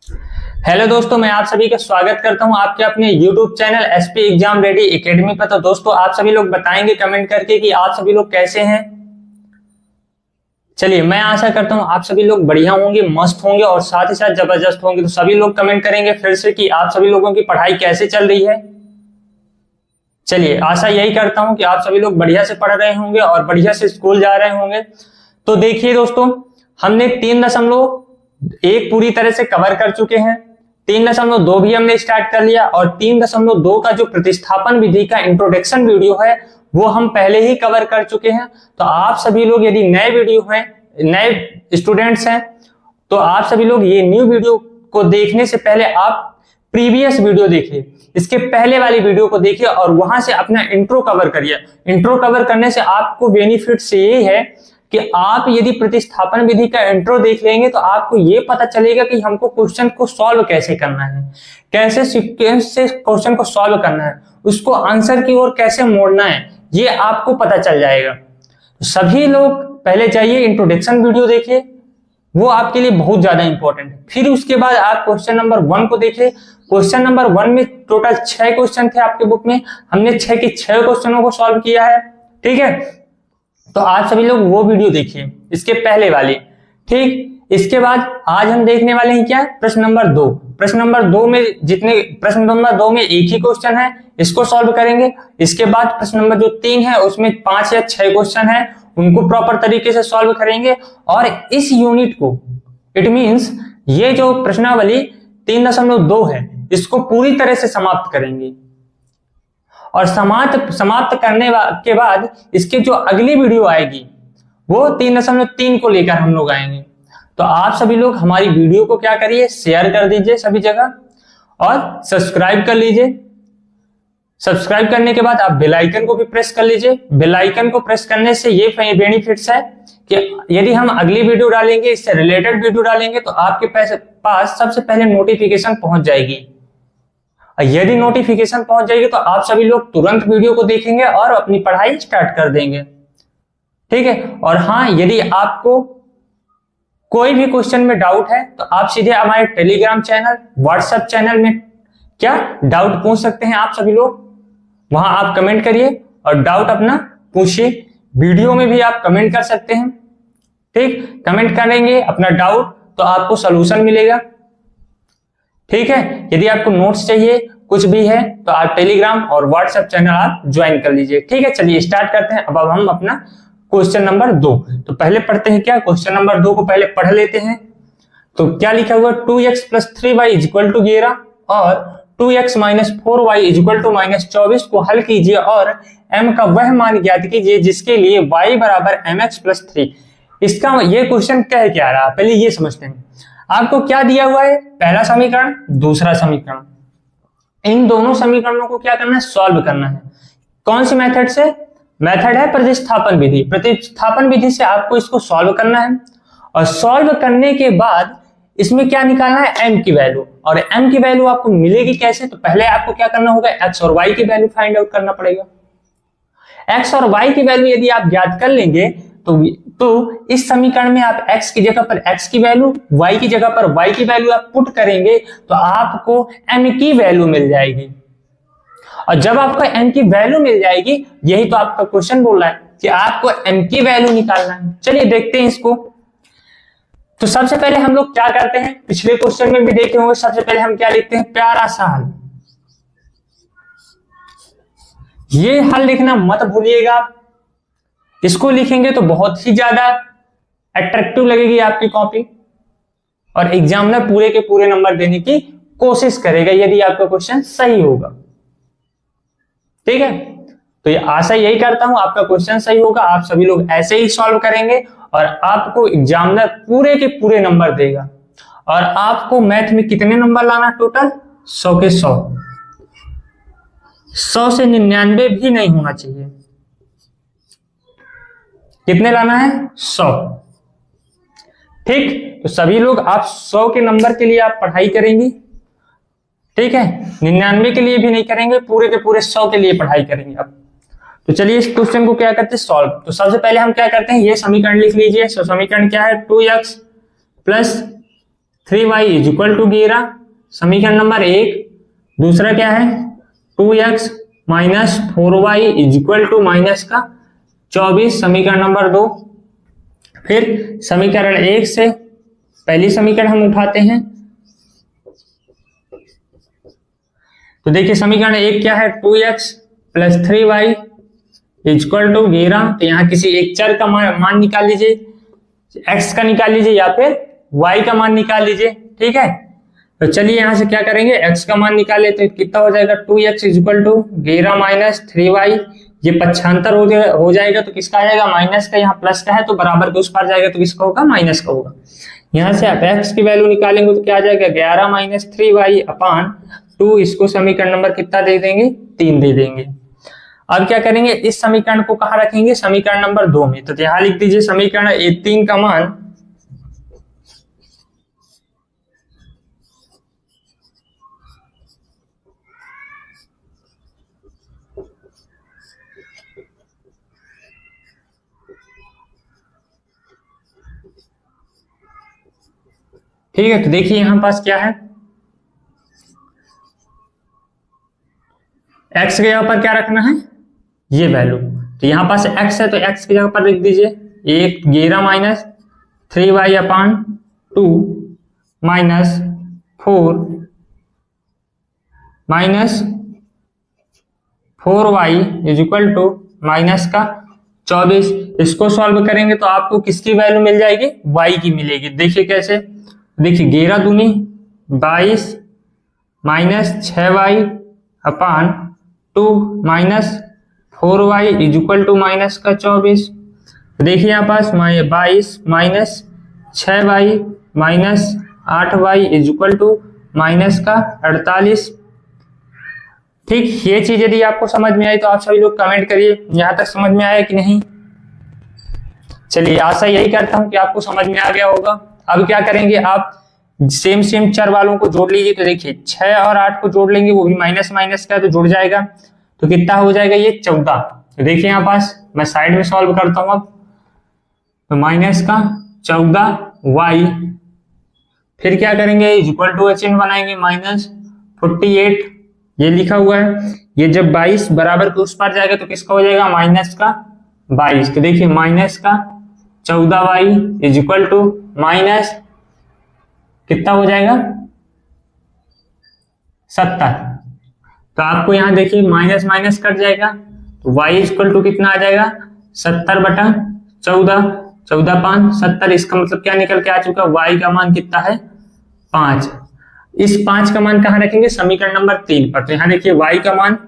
Hello दोस्तों, मैं आप सभी का स्वागत करता हूं आपके अपने YouTube channel SP exam ready academy पर। तो दोस्तों, आप सभी लोग बताएंगे कमेंट करके कि आप सभी लोग कैसे हैं। चलिए, मैं आशा करता हूं आप सभी लोग बढ़िया होंगे, मस्त होंगे और साथ ही साथ जबरदस्त होंगे। तो सभी लोग कमेंट करेंगे फिर से कि आप सभी लोगों की पढ़ाई कैसे चल रही है। चलिए, आशा यही करता हूं कि आप सभी लोग बढ़िया से पढ़ रहे होंगे और बढ़िया से स्कूल जा रहे होंगे। तो देखिए दोस्तों, हमने 3.1 पूरी तरह से कवर कर चुके हैं। 3.2 भी हमने स्टार्ट कर लिया और 3.2 का जो प्रतिस्थापन विधि का इंट्रोडक्शन वीडियो है वो हम पहले ही कवर कर चुके हैं। तो आप सभी लोग यदि नए वीडियो हैं, नए स्टूडेंट्स हैं, तो आप सभी लोग ये न्यू वीडियो को देखने से पहले आप प्रीवियस वीडियो देखिए, इसके पहले वाली वीडियो को देखिए और वहां से अपना इंट्रो कवर करिए। इंट्रो कवर करने से आपको बेनिफिट ये है कि आप यदि प्रतिस्थापन विधि का इंट्रो देख लेंगे तो आपको ये पता चलेगा कि हमको क्वेश्चन को सॉल्व कैसे करना है, कैसे सीक्वेंस से क्वेश्चन को सॉल्व करना है, उसको आंसर की ओर कैसे मोड़ना है, ये आपको पता चल जाएगा। तो सभी लोग पहले जाइए इंट्रोडक्शन वीडियो देखिए, वो आपके लिए बहुत ज्यादा इंपॉर्टेंट है। फिर उसके बाद आप क्वेश्चन नंबर 1 को देखिए। क्वेश्चन नंबर 1 में टोटल 6 क्वेश्चन थे आपके बुक में, हमने 6 के 6 क्वेश्चनों को सॉल्व किया है। ठीक है, तो आप सभी लोग वो वीडियो देखिए, इसके पहले वाली। ठीक, इसके बाद आज हम देखने वाले हैं क्या, प्रश्न नंबर 2। प्रश्न नंबर 2 में प्रश्न नंबर 2 में एक ही क्वेश्चन है, इसको सॉल्व करेंगे। इसके बाद प्रश्न नंबर जो 3 है उसमें 5 या 6 क्वेश्चन है, उनको प्रॉपर तरीके से सॉल्व करेंगे। और इस यूनिट को, इट मींस ये जो प्रश्नावली 3.2 है, इसको पूरी तरह से समाप्त करेंगे। और समाप्त करने के बाद इसके जो अगली वीडियो आएगी वो 3.3 को लेकर हम लोग आएंगे। तो आप सभी लोग हमारी वीडियो को क्या करिए, शेयर कर दीजिए सभी जगह और सब्सक्राइब कर लीजिए। सब्सक्राइब करने के बाद आप बेल आइकन को भी प्रेस कर लीजिए। बेल आइकन को प्रेस करने से ये बेनिफिट्स है कि यदि हम अगली वीडियो डालेंगे, इससे रिलेटेड वीडियो डालेंगे, तो आपके पास सबसे पहले नोटिफिकेशन पहुंच जाएगी। यदि नोटिफिकेशन पहुंच जाएगी तो आप सभी लोग तुरंत वीडियो को देखेंगे और अपनी पढ़ाई स्टार्ट कर देंगे। ठीक है, और हाँ, यदि आपको कोई भी क्वेश्चन में डाउट है तो आप सीधे हमारे टेलीग्राम चैनल, व्हाट्सएप चैनल में क्या डाउट पूछ सकते हैं। आप सभी लोग वहां आप कमेंट करिए और डाउट अपना पूछिए। वीडियो में भी आप कमेंट कर सकते हैं। ठीक, कमेंट करेंगे अपना डाउट तो आपको सोल्यूशन मिलेगा। ठीक है, यदि आपको नोट्स चाहिए, कुछ भी है, तो आप टेलीग्राम और व्हाट्सएप चैनल आप ज्वाइन कर लीजिए। ठीक है, चलिए स्टार्ट करते हैं। अब हम अपना क्वेश्चन नंबर 2, तो पहले पढ़ते हैं क्या, क्वेश्चन नंबर 2 को पहले पढ़ लेते हैं। तो क्या लिखा हुआ, 2x + 3y = 11 और 2x - 4y = -24 को हल कीजिए और m का वह मान ज्ञात कीजिए जिसके लिए y = mx + 3। इसका ये क्वेश्चन कह क्या रहा है, पहले ये समझते हैं। आपको क्या दिया हुआ है, पहला समीकरण, दूसरा समीकरण। इन दोनों समीकरणों को क्या करना है, सॉल्व करना है। कौन सी मेथड से, मेथड है प्रतिस्थापन विधि। प्रतिस्थापन विधि से आपको इसको सॉल्व करना है और सॉल्व करने के बाद इसमें क्या निकालना है, m की वैल्यू। और m की वैल्यू आपको मिलेगी कैसे, तो पहले आपको क्या करना होगा, x और y की वैल्यू फाइंड आउट करना पड़ेगा। x और y की वैल्यू यदि आप ज्ञात कर लेंगे तो इस समीकरण में आप x की जगह पर x की वैल्यू, y की जगह पर y की वैल्यू आप पुट करेंगे तो आपको m की वैल्यू मिल जाएगी। और जब आपको m की वैल्यू मिल जाएगी, यही तो आपका क्वेश्चन बोल रहा है कि आपको m की वैल्यू निकालना है। चलिए देखते हैं इसको। तो सबसे पहले हम लोग क्या करते हैं, पिछले क्वेश्चन में भी देखे होंगे, सबसे पहले हम क्या लिखते हैं, प्यारा सा हल। ये हल लिखना मत भूलिएगा आप, इसको लिखेंगे तो बहुत ही ज्यादा अट्रैक्टिव लगेगी आपकी कॉपी और एग्जामिनर पूरे के पूरे नंबर देने की कोशिश करेगा यदि आपका क्वेश्चन सही होगा। ठीक है, तो ये आशा यही करता हूं आपका क्वेश्चन सही होगा। आप सभी लोग ऐसे ही सॉल्व करेंगे और आपको एग्जामिनर पूरे के पूरे नंबर देगा। और आपको मैथ में कितने नंबर लाना, टोटल 100 के 100, 100 से 99 भी नहीं होना चाहिए। कितने लाना है, 100। ठीक, तो सभी लोग आप 100 के नंबर के लिए आप पढ़ाई करेंगी। ठीक है, 99 के लिए भी नहीं करेंगे, पूरे के पूरे 100 के लिए पढ़ाई करेंगे आप। तो चलिए इस क्वेश्चन को क्या करते हैं, सॉल्व। तो सबसे पहले हम क्या करते हैं, ये समीकरण लिख लीजिए। समीकरण क्या है, 2x + 3y is equal to 11, समीकरण नंबर 1। दूसरा क्या है 2x minus 4y is equal to minus का 24, समीकरण नंबर 2। फिर समीकरण 1 से पहली समीकरण हम उठाते हैं, तो देखिए समीकरण 1 क्या है 2x plus 3y is equal to 11। तो यहाँ किसी एक चर का मान निकाल लीजिए, x का निकाल लीजिए या फिर y का मान निकाल लीजिए, ठीक है। तो चलिए यहाँ से क्या करेंगे, x का मान निकाले तो कितना हो जाएगा 2x is equal to 11 minus 3y, ये पक्षांतर हो जाएगा तो किसका आ जाएगा माइनस का, यहाँ प्लस का है तो बराबर के उस पार जाएगा तो किसका होगा माइनस का होगा। यहाँ से आप x की वैल्यू निकालेंगे तो क्या आ जाएगा 11 माइनस 3y अपान 2, इसको समीकरण नंबर कितना दे देंगे 3 दे देंगे। अब क्या करेंगे, इस समीकरण को कहाँ रखेंगे, समीकरण नंबर 2 में। तो यहाँ लिख दीजिए समीकरण 3 का मान ठीक है। तो देखिए यहां पास क्या है, x के जगह पर क्या रखना है ये वैल्यू, तो यहां पास x है तो x की जगह पर लिख दीजिए 11 minus 3y upon 2 minus 4 minus 4y is equal to minus का 24। इसको सॉल्व करेंगे तो आपको किसकी वैल्यू मिल जाएगी y की मिलेगी। देखिए कैसे, देखिए 11 दूनी 22 minus 6y upon 2 minus 4y is equal to minus का 24। देखिए यहाँ पास 22 minus 6y minus 8y is equal to minus का 48। ठीक, ये चीज यदि आपको समझ में आई तो आप सभी लोग कमेंट करिए यहां तक समझ में आया कि नहीं। चलिए आशा यही करता हूं कि आपको समझ में आ गया होगा। अब क्या करेंगे, आप सेम चर वालों को जोड़ लीजिए। तो देखिए 6 और 8 को जोड़ लेंगे, वो भी माइनस माइनस का तो जुड़ जाएगा, तो कितना हो जाएगा ये 14। तो देखिए यहाँ पास मैं साइड में सॉल्व करता हूं अब, तो माइनस का 14y, फिर क्या करेंगे इज इक्वल टू चिन्ह बनाएंगे माइनस 48, ये लिखा हुआ है। ये जब 22 बराबर के उस पार जाएगा तो किसका हो जाएगा माइनस का 22। तो देखिए माइनस का 14y is equal to minus कितना हो जाएगा 70। तो आपको यहां देखिए माइनस माइनस कट जाएगा तो y इज इक्वल टू कितना आ जाएगा 70 बटा 14, 14 5 70। इसका मतलब क्या निकल के आ चुका, y का मान कितना है 5। इस 5 का मान कहां रखेंगे समीकरण नंबर 3 पर। तो यहां देखिए y का मान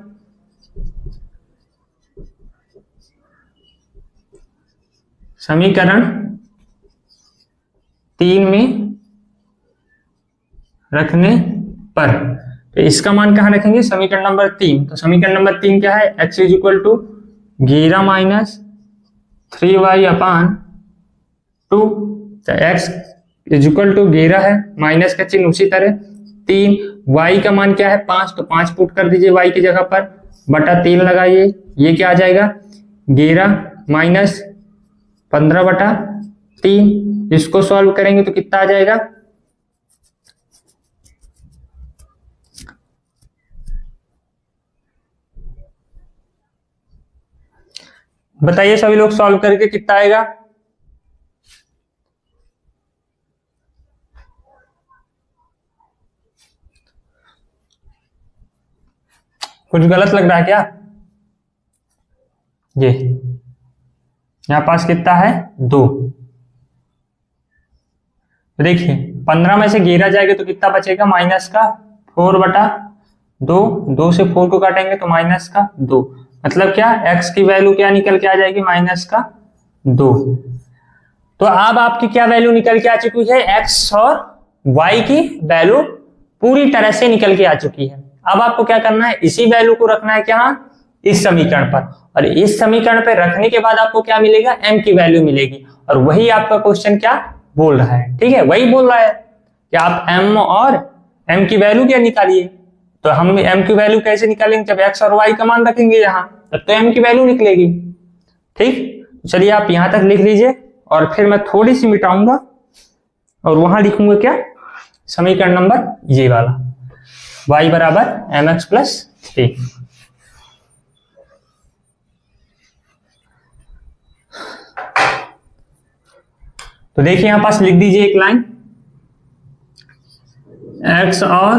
समीकरण 3 में रखने पर, तो इसका मान कहां रखेंगे समीकरण नंबर 3। तो समीकरण नंबर 3 क्या है, x is equal to 11 minus 3y upon 2। तो x इज इक्वल टू 11 है, माइनस का चिन्ह उसी तरह 3, y का मान क्या है 5, तो 5 पुट कर दीजिए y की जगह पर, बटा 3 लगाइए, ये क्या आ जाएगा 11 माइनस 15 बटा 3। इसको सॉल्व करेंगे तो कितना आ जाएगा, बताइए सभी लोग सॉल्व करके कितना आएगा। कुछ गलत लग रहा है क्या, ये यहां पास कितना है 2। देखिए 15 में से 11 जाएगा तो कितना बचेगा माइनस का 4 बटा 2, 2 से 4 को काटेंगे तो माइनस का 2, मतलब क्या x की वैल्यू क्या निकल के आ जाएगी माइनस का 2। तो अब आपकी क्या वैल्यू निकल के आ चुकी है, x और y की वैल्यू पूरी तरह से निकल के आ चुकी है। अब आपको क्या करना है, इसी वैल्यू को रखना है क्या इस समीकरण पर, और इस समीकरण पर रखने के बाद आपको क्या मिलेगा m की वैल्यू मिलेगी, और वही आपका क्वेश्चन क्या बोल रहा है। ठीक है, वही बोल रहा है कि आप m और m की वैल्यू क्या निकालिए। तो हम m की वैल्यू कैसे निकालेंगे, जब x और y का मान रखेंगे यहाँ तब तो m की वैल्यू निकलेगी। ठीक, चलिए आप यहां तक लिख लीजिए और फिर मैं थोड़ी सी मिटाऊंगा और वहां लिखूंगा क्या समीकरण नंबर ये वाला, y बराबर mx प्लस 3। तो देखिए यहां पास लिख दीजिए एक लाइन, x और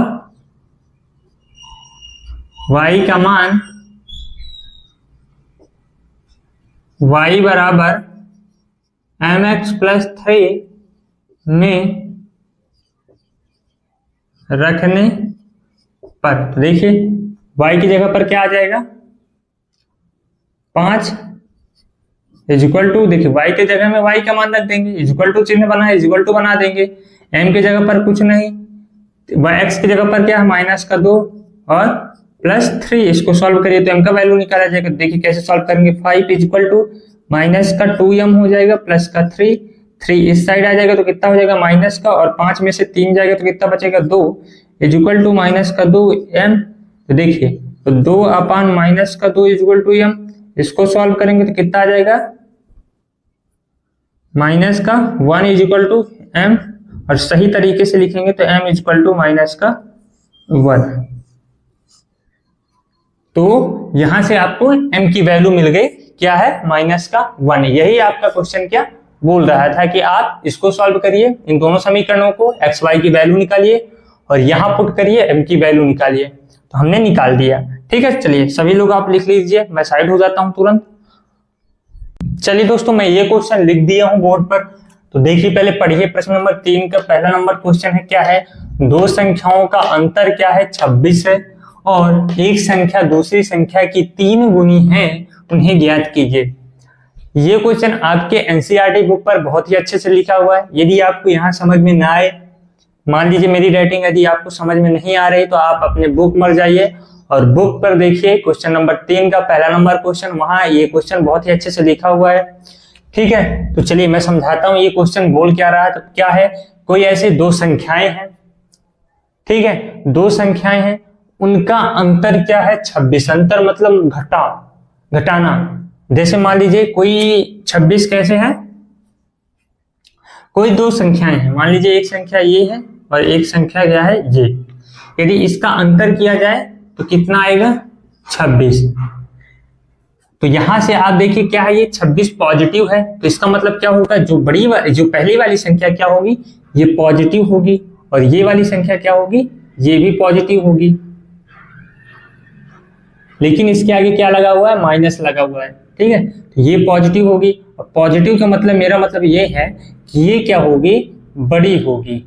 y का मान y बराबर mx प्लस 3 में रखने पर, तो देखिए y की जगह पर क्या आ जाएगा 5 इक्वल टू, देखिए y के जगह में y का मान रख देंगे, इक्वल टू चिन्ह बना है, इक्वल टू बना देंगे, m के जगह पर कुछ नहीं, x की जगह पर क्या है माइनस का 2 और प्लस 3, इसको सॉल्व करिए तो m का वैल्यू निकाला जाएगा। देखिए कैसे सॉल्व करेंगे, 5 इक्वल टू माइनस का 2m हो जाएगा प्लस का 3 इस साइड आ जाएगा तो कितना हो जाएगा माइनस का, और 5 में से 3 जाएगा तो कितना बचेगा 2 इक्वल टू माइनस का 2m। तो देखिए तो 2 अपान माइनस का 2 इक्वल टू m, इसको सॉल्व करेंगे तो कितना आ जाएगा माइनस का 1 इक्वल टू m, और सही तरीके से लिखेंगे तो m इक्वल टू माइनस का 1। तो यहां से आपको m की वैल्यू मिल गई, क्या है माइनस का 1। यही आपका क्वेश्चन क्या बोल रहा था कि आप इसको सॉल्व करिए, इन दोनों समीकरणों को x y की वैल्यू निकालिए और यहां पुट करिए m की वैल्यू निकालिए। तो हमने निकाल दिया, ठीक है। चलिए सभी लोग आप लिख लीजिए, मैं साइड हो जाता हूं तुरंत। चलिए दोस्तों मैं ये क्वेश्चन लिख दिया हूं बोर्ड पर, तो देखिए पहले पढ़िए। प्रश्न नंबर 3 का पहला नंबर क्वेश्चन है, क्या है, दो संख्याओं का अंतर क्या है 26 है और एक संख्या दूसरी संख्या की 3 गुनी है, उन्हें ज्ञात कीजिए। ये क्वेश्चन आपके एनसीईआरटी बुक पर बहुत ही अच्छे से लिखा हुआ है। यदि आपको यहाँ समझ में ना आए, मान लीजिए मेरी राइटिंग यदि आपको समझ में नहीं आ रही, तो आप अपने बुक पर जाइए और बुक पर देखिए क्वेश्चन नंबर 3 का पहला नंबर क्वेश्चन, वहां ये क्वेश्चन बहुत ही अच्छे से लिखा हुआ है, ठीक है। तो चलिए मैं समझाता हूँ ये क्वेश्चन बोल क्या रहा है। तो क्या है, कोई ऐसे दो संख्याएं हैं, ठीक है, दो संख्याएं हैं, उनका अंतर क्या है 26। अंतर मतलब घटाना। जैसे मान लीजिए कोई 26 कैसे है, कोई दो संख्याएं हैं, मान लीजिए एक संख्या ये है और एक संख्या क्या है ये, यदि इसका अंतर किया जाए तो कितना आएगा 26। तो यहां से आप देखिए क्या है, ये 26 पॉजिटिव है, तो इसका मतलब क्या होगा, जो पहली वाली संख्या क्या होगी, ये पॉजिटिव होगी, और ये वाली संख्या क्या होगी, ये भी पॉजिटिव होगी। लेकिन इसके आगे क्या लगा हुआ है, माइनस लगा हुआ है, ठीक है। तो ये पॉजिटिव होगी, और पॉजिटिव का मतलब मेरा मतलब ये है कि ये क्या होगी, बड़ी होगी।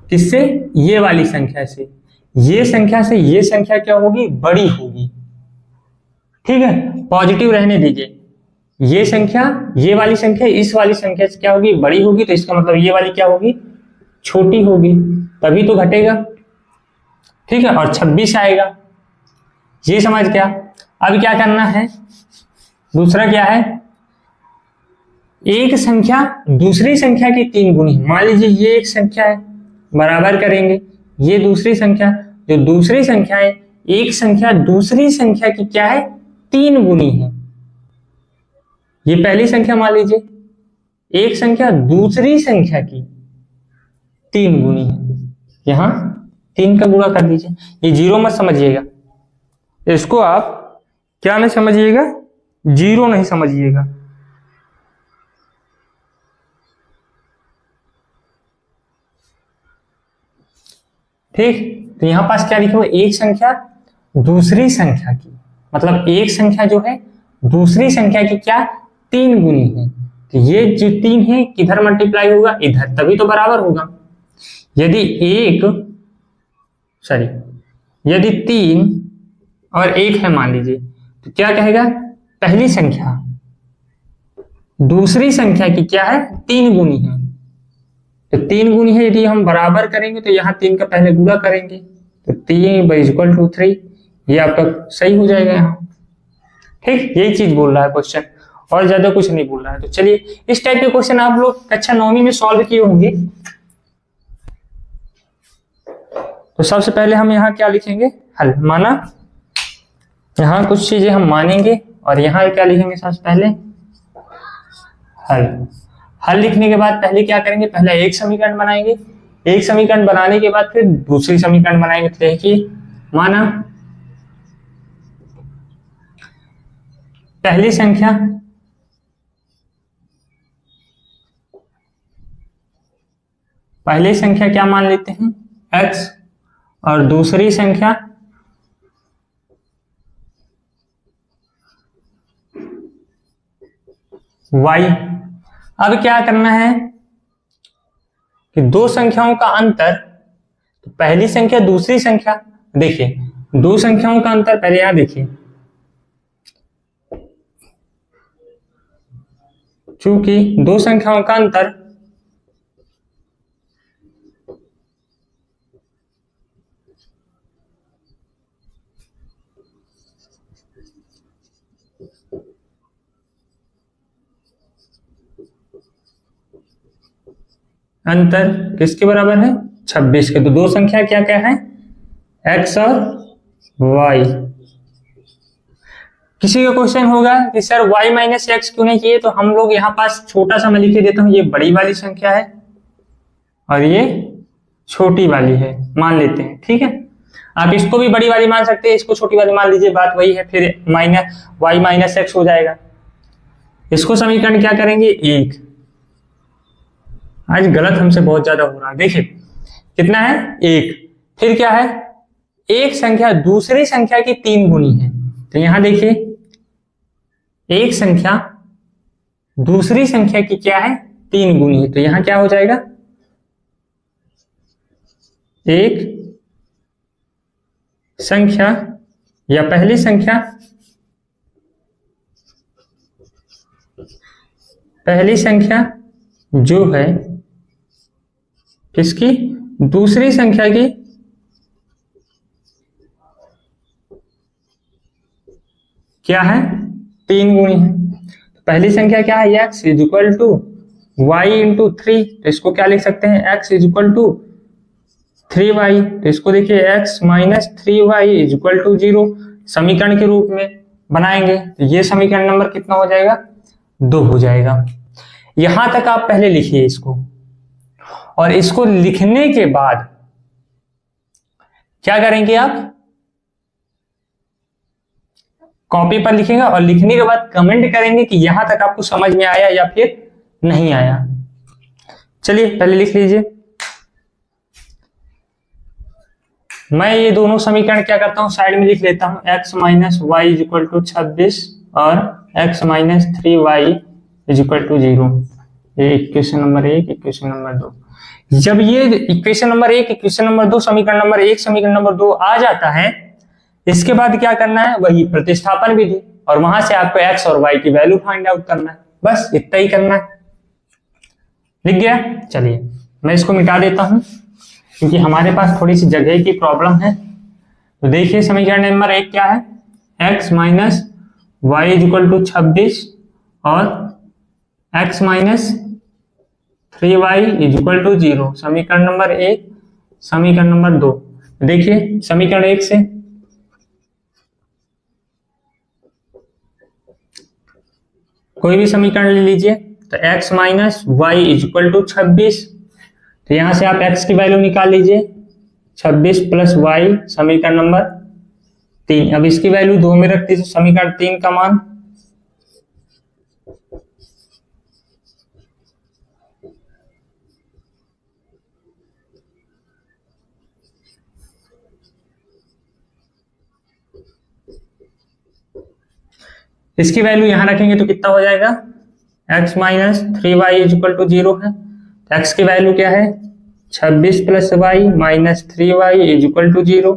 किससे, ये वाली संख्या से, ये संख्या से ये संख्या क्या होगी, बड़ी होगी, ठीक है। पॉजिटिव रहने दीजिए, ये संख्या, ये वाली संख्या इस वाली संख्या से क्या होगी, बड़ी होगी, तो इसका मतलब ये वाली क्या होगी, छोटी होगी, तभी तो घटेगा, ठीक है। और 26 आएगा, ये समझ गया। अब क्या करना है, दूसरा क्या है, एक संख्या दूसरी संख्या की 3 गुनी। मान लीजिए ये एक संख्या है, बराबर करेंगे, ये दूसरी संख्या, जो दूसरी संख्या है, एक संख्या दूसरी संख्या की क्या है, 3 गुनी है। ये पहली संख्या मान लीजिए, एक संख्या दूसरी संख्या की 3 गुनी है, यहां 3 का गुणा कर दीजिए। ये जीरो मत समझिएगा, इसको आप क्या नहीं समझिएगा, जीरो नहीं समझिएगा, ठीक। तो यहां पास क्या लिखा हुआ, एक संख्या दूसरी संख्या की, मतलब एक संख्या जो है दूसरी संख्या की क्या 3 गुनी है। तो ये जो 3 है किधर मल्टीप्लाई होगा, इधर, तभी तो बराबर होगा। यदि 3 और 1 है मान लीजिए, तो क्या कहेगा, पहली संख्या दूसरी संख्या की क्या है, 3 गुनी है। तो 3 गुनी है, यदि हम बराबर करेंगे तो यहाँ 3 का पहले गुणा करेंगे, तो 3/3, ये आपका सही हो जाएगा यहाँ, ठीक। यही चीज बोल रहा है क्वेश्चन, और ज्यादा कुछ नहीं बोल रहा है। तो चलिए इस टाइप के क्वेश्चन आप लोग कक्षा 9वीं में सॉल्व किए होंगे। तो सबसे पहले हम यहाँ क्या लिखेंगे, हल। माना, यहाँ कुछ चीजें हम मानेंगे और यहाँ क्या लिखेंगे, सबसे पहले हल। हल लिखने के बाद पहले क्या करेंगे, पहले एक समीकरण बनाएंगे, एक समीकरण बनाने के बाद फिर दूसरी समीकरण बनाएंगे। तो देखिए, माना पहली संख्या क्या मान लेते हैं x, और दूसरी संख्या y। अब क्या करना है कि दो संख्याओं का अंतर, तो पहली संख्या दूसरी संख्या, देखिए दो संख्याओं का अंतर, पहले यहां देखिए, चूंकि दो संख्याओं का अंतर किसके बराबर है, 26 के। तो दो संख्या क्या क्या है, x और y। किसी का क्वेश्चन होगा कि सर y माइनस एक्स क्यों नहीं किए, तो हम लोग यहाँ पास छोटा सा मैं लिख के देता हूं, ये बड़ी वाली संख्या है और ये छोटी वाली है, मान लेते हैं, ठीक है। आप इसको भी बड़ी वाली मान सकते हैं, इसको छोटी वाली मान लीजिए, बात वही है, फिर माइनस y माइनस एक्स हो जाएगा। इसको समीकरण क्या करेंगे, एक। आज गलत हमसे बहुत ज्यादा हो रहा है, देखिए कितना है, एक। फिर क्या है, एक संख्या दूसरी संख्या की 3 गुनी है। तो यहां देखिए, एक संख्या दूसरी संख्या की क्या है, 3 गुनी है। तो यहां क्या हो जाएगा, एक संख्या या पहली संख्या जो है किसकी, दूसरी संख्या की क्या है, 3 गुनी है। तो पहली संख्या क्या है, x is equal to y into 3। तो इसको क्या लिख सकते हैं, x is equal to 3y। तो इसको देखिए, x minus 3y is equal to 0 समीकरण के रूप में बनाएंगे। तो ये समीकरण नंबर कितना हो जाएगा, 2 हो जाएगा। यहां तक आप पहले लिखिए इसको, और इसको लिखने के बाद क्या करेंगे, आप कॉपी पर लिखेंगे और लिखने के बाद कमेंट करेंगे कि यहां तक आपको समझ में आया या फिर नहीं आया। चलिए पहले लिख लीजिए। मैं ये दोनों समीकरण क्या करता हूं, साइड में लिख लेता हूं, x minus y is equal to 26 और x minus 3y is equal to 0। ये इक्वेशन नंबर 1, इक्वेशन नंबर 2। जब ये इक्वेशन नंबर 1, इक्वेशन नंबर 2, समीकरण नंबर 1, समीकरण नंबर 2 आ जाता है, इसके बाद क्या करना है, वही प्रतिस्थापन विधि, और वहां से आपको x और y की वैल्यू फाइंड आउट करना है। बस इतना ही करना है। लिख गया। चलिए मैं इसको मिटा देता हूं क्योंकि हमारे पास थोड़ी सी जगह की प्रॉब्लम है। तो देखिए समीकरण नंबर 1 क्या है, x minus y is equal to 26 और x minus 3y is equal to 0। समीकरण नंबर 1, समीकरण नंबर 2। देखिए समीकरण 1 से कोई भी समीकरण ले लीजिए। तो x minus y is equal to 26, तो यहां से आप x की वैल्यू निकाल लीजिए, 26 प्लस वाई, समीकरण नंबर 3। अब इसकी वैल्यू 2 में रख दीजिए, समीकरण 3 का मान इसकी वैल्यू यहां रखेंगे तो कितना हो जाएगा, x minus 3y is equal to 0 है। तो x की वैल्यू क्या है, 26 plus y minus 3y is equal to 0।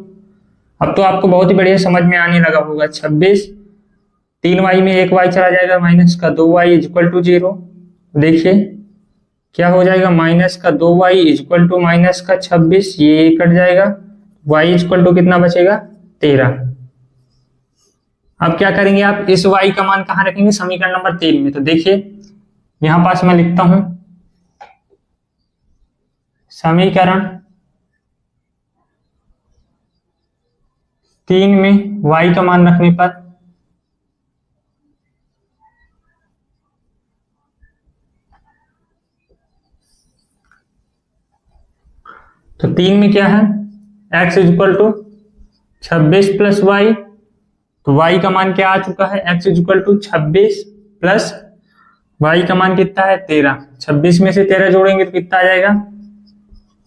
अब तो आपको बहुत ही बढ़िया समझ में आने लगा होगा। 26, 3y में 1y चला जाएगा, माइनस का 2y इज इक्वल टू 0। देखिए क्या हो जाएगा, माइनस का 2y is equal to minus का 26, ये कट जाएगा, y इज इक्वल टू कितना बचेगा, 13। अब क्या करेंगे, आप इस y का मान कहां रखेंगे, समीकरण नंबर 3 में। तो देखिए यहां पास मैं लिखता हूं, समीकरण 3 में y का मान रखने पर तो 3 में क्या है, x equal to 26 plus y, तो y का मान क्या आ चुका है, x equal to 26 plus y का मान कितना है 13। 26 में से 13 जोड़ेंगे तो कितना आ जाएगा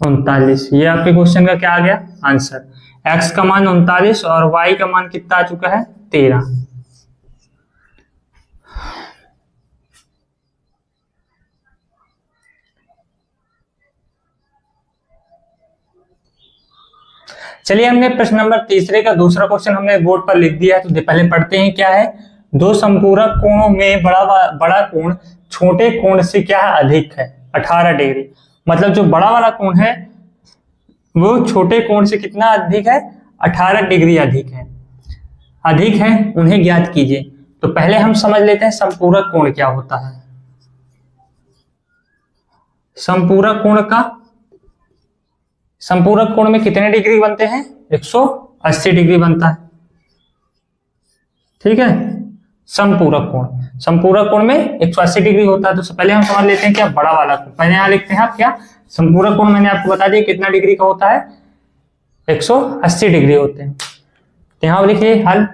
39। ये आपके क्वेश्चन का क्या आ गया आंसर, x का मान 39 और y का मान कितना आ चुका है 13। चलिए हमने प्रश्न नंबर तीसरे का दूसरा क्वेश्चन हमने बोर्ड पर लिख दिया है, तो पहले पढ़ते हैं क्या है। दो संपूरक कोणों में बड़ा कोण छोटे कोण से क्या है अधिक है 18 डिग्री। मतलब जो बड़ा वाला कोण है वो छोटे कोण से कितना अधिक है 18 डिग्री अधिक है उन्हें ज्ञात कीजिए। तो पहले हम समझ लेते हैं संपूरक कोण क्या होता है। संपूरक कोण में कितने डिग्री बनते हैं 180 डिग्री बनता है, ठीक है। संपूरक कोण में 180 डिग्री होता है। तो पहले हम समझ लेते हैं क्या बड़ा वाला कोण, पहले यहां लिखते हैं आप क्या संपूरक कोण मैंने आपको बता दिया कितना डिग्री का होता है 180 डिग्री होते हैं। तो यहां लिखिए हल,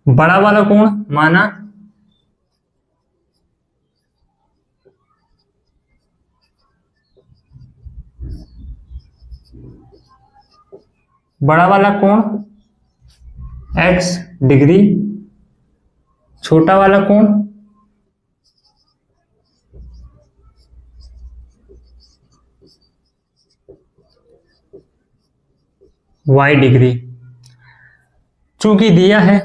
बड़ा वाला कोण माना बड़ा वाला कोण x डिग्री, छोटा वाला कोण y डिग्री। चूंकि दिया है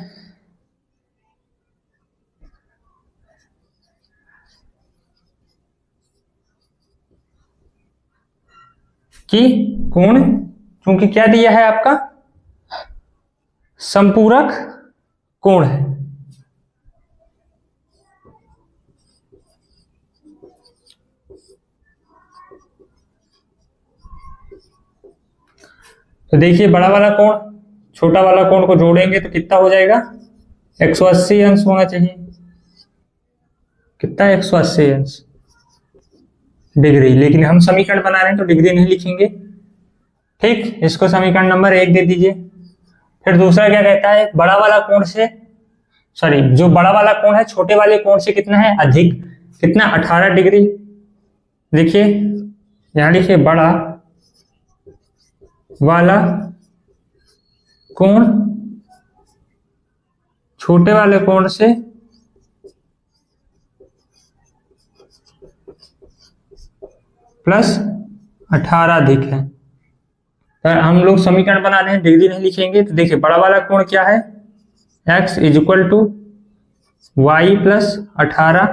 कि कोण, क्योंकि क्या दिया है आपका संपूरक कोण है, तो देखिए बड़ा वाला कोण छोटा वाला कोण को जोड़ेंगे तो कितना हो जाएगा 180 अंश होना चाहिए। कितना 180 अंश डिग्री, लेकिन हम समीकरण बना रहे हैं तो डिग्री नहीं लिखेंगे, ठीक। इसको समीकरण नंबर 1 दे दीजिए। फिर दूसरा क्या कहता है, बड़ा वाला कोण से जो बड़ा वाला कोण है छोटे वाले कोण से कितना है अधिक, कितना 18 डिग्री। देखिए यहां लिखिए बड़ा वाला कोण छोटे वाले कोण से प्लस 18 अधिक है। तो हम लोग समीकरण बना रहे हैं डिग्री नहीं लिखेंगे। तो देखिए बड़ा वाला कोण क्या है x equal to y plus 18,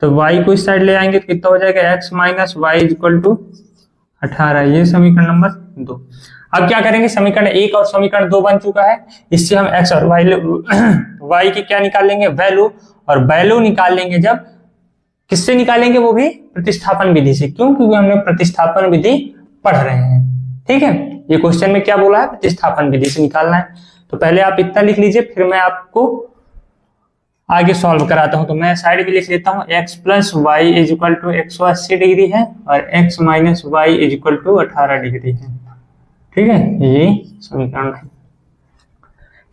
तो y को इस साइड ले आएंगे तो कितना हो जाएगा x minus y equal to 18। ये समीकरण नंबर 2। अब क्या करेंगे, समीकरण 1 और समीकरण 2 बन चुका है, इससे हम x और y की क्या निकाल लेंगे वैल्यू, और वैल्यू निकाल लेंगे जब किससे निकालेंगे, वो भी प्रतिस्थापन विधि से, क्योंकि हमने प्रतिस्थापन विधि पढ़ रहे हैं, ठीक है। ये क्वेश्चन में क्या बोला है प्रतिस्थापन विधि से निकालना है। तो पहले आप इतना लिख लीजिए, फिर मैं आपको आगे सॉल्व कराता हूं। तो मैं साइड भी लिख लेता हूं x plus y is equal to 180 degree है और x minus y is equal to 18 degree है, ठीक है। ये समीकरण है,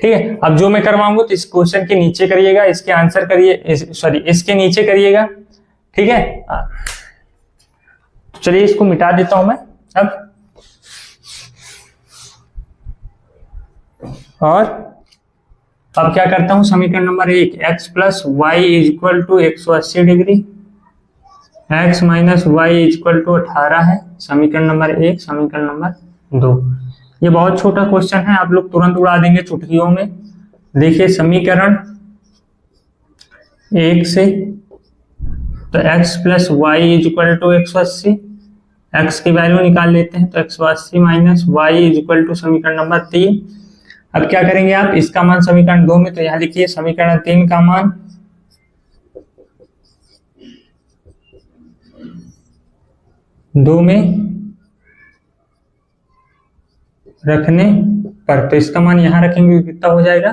ठीक है। अब जो मैं करवाऊंगा तो इस क्वेश्चन के नीचे करिएगा, इसके आंसर करिए, इसके नीचे करिएगा, ठीक है। तो चलिए इसको मिटा देता हूं मैं अब, और अब क्या करता हूं समीकरण number 1 x plus y is equal to 180 degree, x minus y is equal to 18 है, समीकरण नंबर 1। समीकरण नंबर 2, ये बहुत छोटा क्वेश्चन है, आप लोग तुरंत उड़ा देंगे चुटकियों में। देखिए समीकरण 1 से तो x plus y is equal to 180, x की वैल्यू निकाल लेते हैं तो 180 minus y is equal to समीकरण नंबर 3। अब क्या करेंगे आप, इसका मान समीकरण 2 में, तो यहां लिखिए समीकरण 3 का मान दो में रखने पर, तो इसका मान यहां रखेंगे कितना हो जाएगा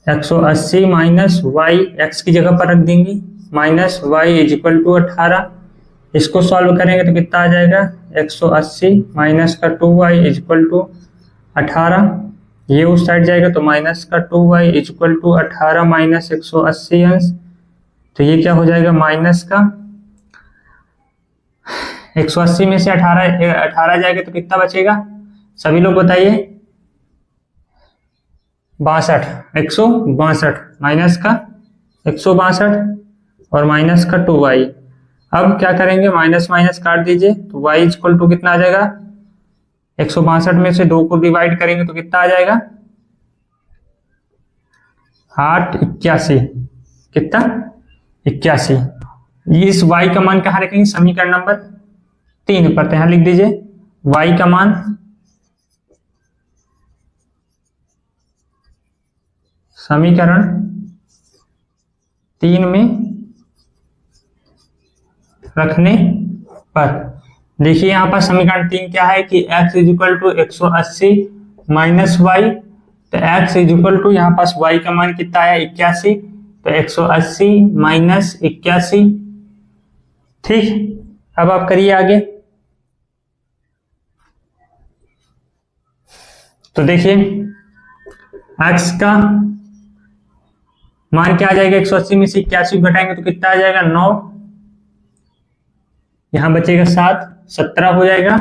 180 माइनस वाई, एक्स की जगह पर रख देंगे minus y is equal to 18। इसको सॉल्व करेंगे तो कितना आ जाएगा 180 माइनस का 2y इज इक्वल टू 18। ये उस साइड जाएगा तो माइनस का 2y is equal to 18 minus 180 अंश। तो ये क्या हो जाएगा माइनस का 180 में से 18 जाएगा तो कितना बचेगा सभी लोग बताइए 62, 162 माइनस का 162 और माइनस का 2y। अब क्या करेंगे माइनस माइनस काट दीजिए तो y इक्वल टू कितना आ जाएगा 162 में से 2 को डिवाइड करेंगे तो कितना आ जाएगा 881, कितना 81। इस y का मान कहाँ रखेंगे समीकरण नंबर 3 पर, यहां लिख दीजिए y का मान समीकरण 3 में रखने पर। देखिए यहाँ पर समीकरण 3 क्या है कि x is equal to 180 minus y. तो x इज इक्वल टू यहाँ पास y का मान कितना आया 81, तो 180 माइनस 81। ठीक, अब आप करिए आगे। तो देखिए x का मान क्या आ जाएगा 180 में से 81 घटाएंगे तो कितना आ जाएगा 9। यहां बचेगा 7, 17 हो जाएगा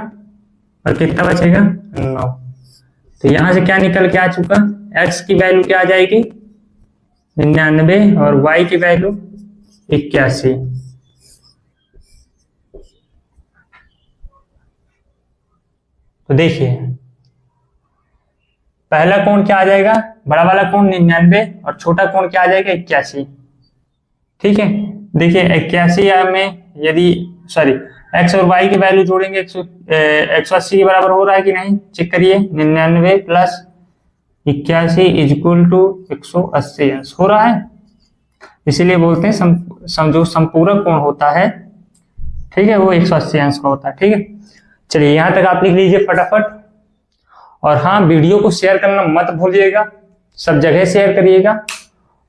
और कितना बचेगा 9। तो यहां से क्या निकल के आ चुका x की वैल्यू क्या आ जाएगी 99 और y की वैल्यू 81। तो देखिए पहला कोण क्या आ जाएगा बड़ा वाला कोण 99 और छोटा कोण क्या आ जाएगा 81। ठीक है, देखिए 81 में यदि सॉरी x और y की वैल्यू जोड़ेंगे 180 के बराबर हो रहा है कि नहीं चेक करिए। 99 प्लस 81 इज इक्वल टू 180 हो रहा है, इसीलिए बोलते हैं जो संपूरक कोण होता है ठीक है वो 180 अंश का होता है। ठीक है, चलिए यहां तक आप लिख लीजिए फटाफट। और हाँ, वीडियो को शेयर करना मत भूलिएगा, सब जगह शेयर करिएगा,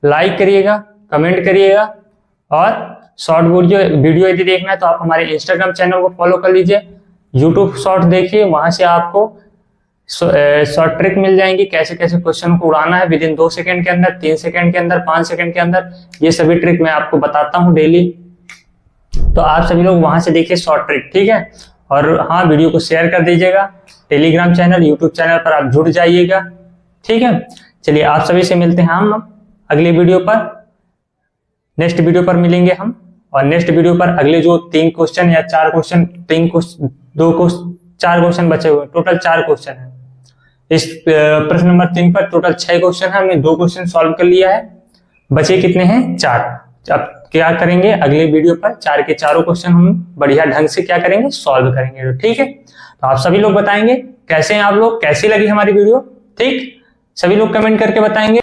लाइक करिएगा, कमेंट करिएगा। और शॉर्ट वीडियो यदि देखना है तो आप हमारे इंस्टाग्राम चैनल को फॉलो कर लीजिए, यूट्यूब शॉर्ट देखिए, वहां से आपको शॉर्ट ट्रिक मिल जाएंगी कैसे कैसे क्वेश्चन को उड़ाना है विद इन 2 सेकंड के अंदर, 3 सेकंड के अंदर, 5 सेकंड के अंदर। ये सभी ट्रिक मैं आपको बताता हूँ डेली, तो आप सभी लोग वहां से देखिए शॉर्ट ट्रिक। ठीक है, और हाँ वीडियो को शेयर कर दीजिएगा, टेलीग्राम चैनल यूट्यूब चैनल पर आप जुड़ जाइएगा। ठीक है, चलिए आप सभी से मिलते हैं हम अगले वीडियो पर, नेक्स्ट वीडियो पर मिलेंगे हम। और नेक्स्ट वीडियो पर अगले जो 3 क्वेश्चन या 4 क्वेश्चन 4 क्वेश्चन बचे हुए, टोटल 4 क्वेश्चन है इस प्रश्न नंबर 3 पर। टोटल 6 क्वेश्चन है, हमने 2 क्वेश्चन सॉल्व कर लिया है, बचे कितने हैं 4। अब क्या करेंगे अगले वीडियो पर 4 के चारों क्वेश्चन हम बढ़िया ढंग से क्या करेंगे सॉल्व करेंगे। ठीक है, तो आप सभी लोग बताएंगे कैसे हैं आप लोग, कैसी लगी हमारी वीडियो। ठीक, सभी लोग कमेंट करके बताएंगे।